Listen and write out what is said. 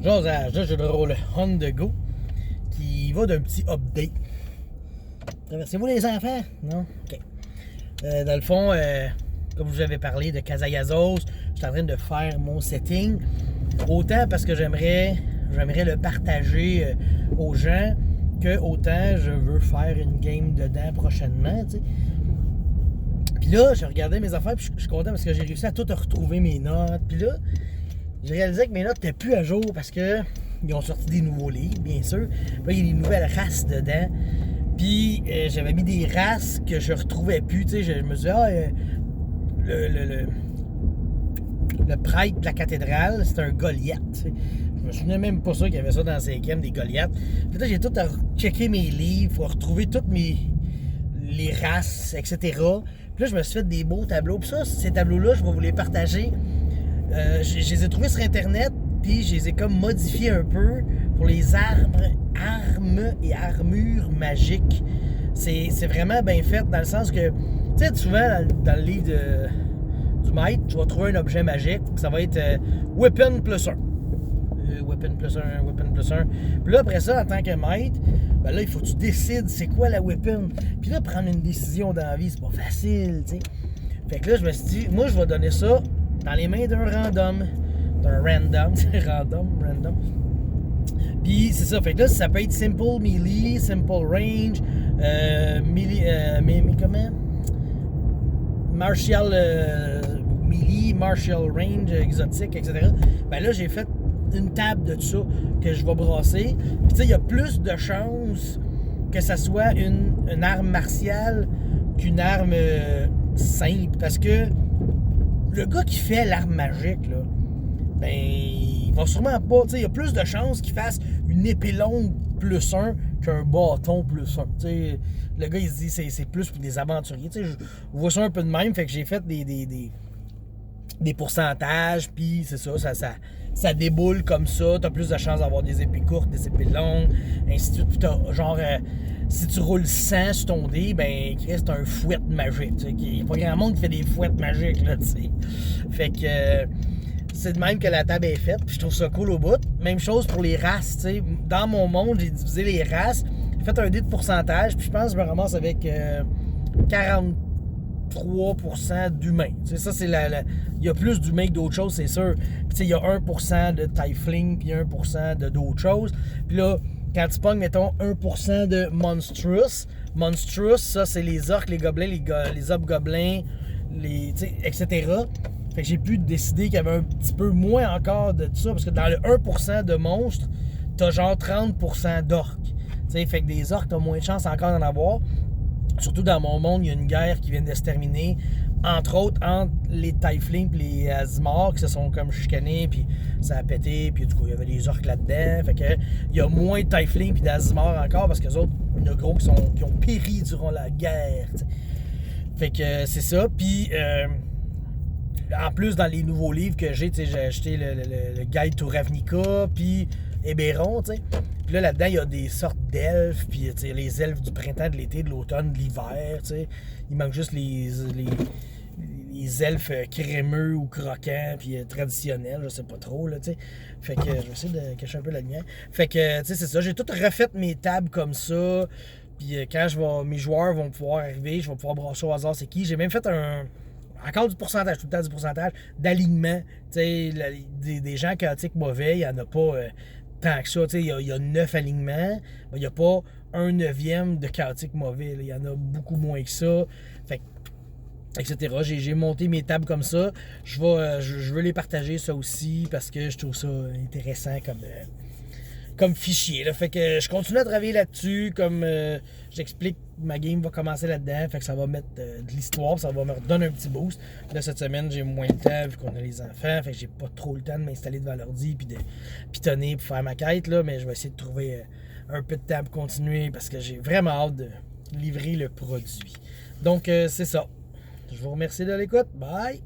Josage de jeu de rôle On The Go qui va d'un petit update. Traversez-vous les enfants? Non? OK. Dans le fond, comme je vous avais parlé de Casayazos, je suis en train de faire mon setting. Autant parce que j'aimerais le partager aux gens, que autant je veux faire une game dedans prochainement, tu sais. Puis là, je regardais mes affaires, puis je suis content parce que j'ai réussi à tout retrouver mes notes. Puis là, j'ai réalisé que mes notes n'étaient plus à jour parce que ils ont sorti des nouveaux livres, bien sûr. Puis là, il y a des nouvelles races dedans. Puis j'avais mis des races que je retrouvais plus, tu sais. Je me disais, le prêtre de la cathédrale, c'est un Goliath, tu sais. Je me souvenais même pas ça qu'il y avait ça dans 5e, des Goliaths. Puis là, j'ai tout à checker mes livres, pour retrouver toutes les races, etc. Puis là, je me suis fait des beaux tableaux. Puis ça, ces tableaux-là, je vais vous les partager. Je les ai trouvés sur Internet, puis je les ai comme modifiés un peu pour les armes et armures magiques. C'est vraiment bien fait dans le sens que, tu sais, souvent dans le livre du maître, tu vas trouver un objet magique, ça va être Weapon plus 1. Weapon plus 1, Weapon plus 1. Puis là, après ça, en tant que maître, ben là, il faut que tu décides c'est quoi la weapon. Puis là, prendre une décision dans la vie, c'est pas facile, tu sais. Fait que là, je me suis dit, moi, je vais donner ça dans les mains d'un random. C'est random. Puis c'est ça, fait que là, ça peut être simple melee, simple range, comment? Martial melee, martial range, exotique, etc. Ben là, j'ai fait une table de tout ça que je vais brasser. Puis tu sais, il y a plus de chances que ça soit une arme martiale qu'une arme simple. Parce que le gars qui fait l'arme magique, là, ben, il va sûrement pas, tu sais, il y a plus de chances qu'il fasse une épée longue plus 1 qu'un bâton plus 1. Tu sais, le gars, il se dit, c'est plus pour des aventuriers. Tu sais, je vois ça un peu de même, fait que j'ai fait des pourcentages, puis c'est ça déboule comme ça. T'as plus de chances d'avoir des épées courtes, des épées longues, ainsi de suite. Puis t'as, genre, si tu roules 100 sur ton dé, ben, Chris, t'as un fouet magique. Il n'y a pas grand monde qui fait des fouettes magiques, là, tu sais. Fait que c'est de même que la table est faite, puis je trouve ça cool au bout. Même chose pour les races, tu sais. Dans mon monde, j'ai divisé les races, j'ai fait un dé de pourcentage, puis je pense que je me ramasse avec 43% d'humains. Tu sais, ça, c'est il y a plus d'humains que d'autres choses, c'est sûr. Puis tu sais, il y a 1% de tiefling, puis 1% de d'autres choses. Puis là, quand tu pognes, mettons, 1% de monstrous. Monstrous, ça, c'est les orques, les gobelins, les hobgoblins, etc. Fait que j'ai pu décider qu'il y avait un petit peu moins encore de ça, parce que dans le 1% de monstres, t'as genre 30% d'orques. Tu sais, fait que des orques, t'as moins de chance encore d'en avoir. Surtout dans mon monde, il y a une guerre qui vient de se terminer, entre autres, entre les Tieflings et les Azmars qui se sont comme chicanés, puis ça a pété, puis du coup, il y avait des orques là-dedans. Fait que il y a moins de Tieflings et d'Azmars encore, parce que les autres, il y en a gros qui ont péri durant la guerre. T'sais. Fait que c'est ça. Puis en plus, dans les nouveaux livres que j'ai acheté le Guide to Ravnica, puis Eberron, tu sais. Puis là-dedans, il y a des sortes d'elfes, puis les elfes du printemps, de l'été, de l'automne, de l'hiver, tu sais. Il manque juste les elfes crémeux ou croquants, puis traditionnels, je sais pas trop, là, tu sais. Fait que je vais essayer de cacher un peu la lumière. Fait que, tu sais, c'est ça. J'ai tout refait mes tables comme ça, puis quand mes joueurs vont pouvoir arriver, je vais pouvoir brasser au hasard c'est qui. J'ai même fait encore du pourcentage, tout le temps du pourcentage d'alignement. Tu sais, des gens chaotiques mauvais, il n'y en a pas tant que ça. Tu sais, il y a 9 alignements, mais il n'y a pas 1/9 de chaotique mauvais. Il y en a beaucoup moins que ça. Fait que, etc. J'ai monté mes tables comme ça. Je veux les partager, ça aussi, parce que je trouve ça intéressant comme fichier. Là. Fait que je continue à travailler là-dessus. Comme j'explique, ma game va commencer là-dedans. Fait que ça va mettre de l'histoire. Ça va me redonner un petit boost. Là, cette semaine, j'ai moins de temps vu qu'on a les enfants. Fait que j'ai pas trop le temps de m'installer devant l'ordi puis de pitonner pour faire ma quête. Là. Mais je vais essayer de trouver un peu de temps pour continuer parce que j'ai vraiment hâte de livrer le produit. Donc, c'est ça. Je vous remercie de l'écoute. Bye!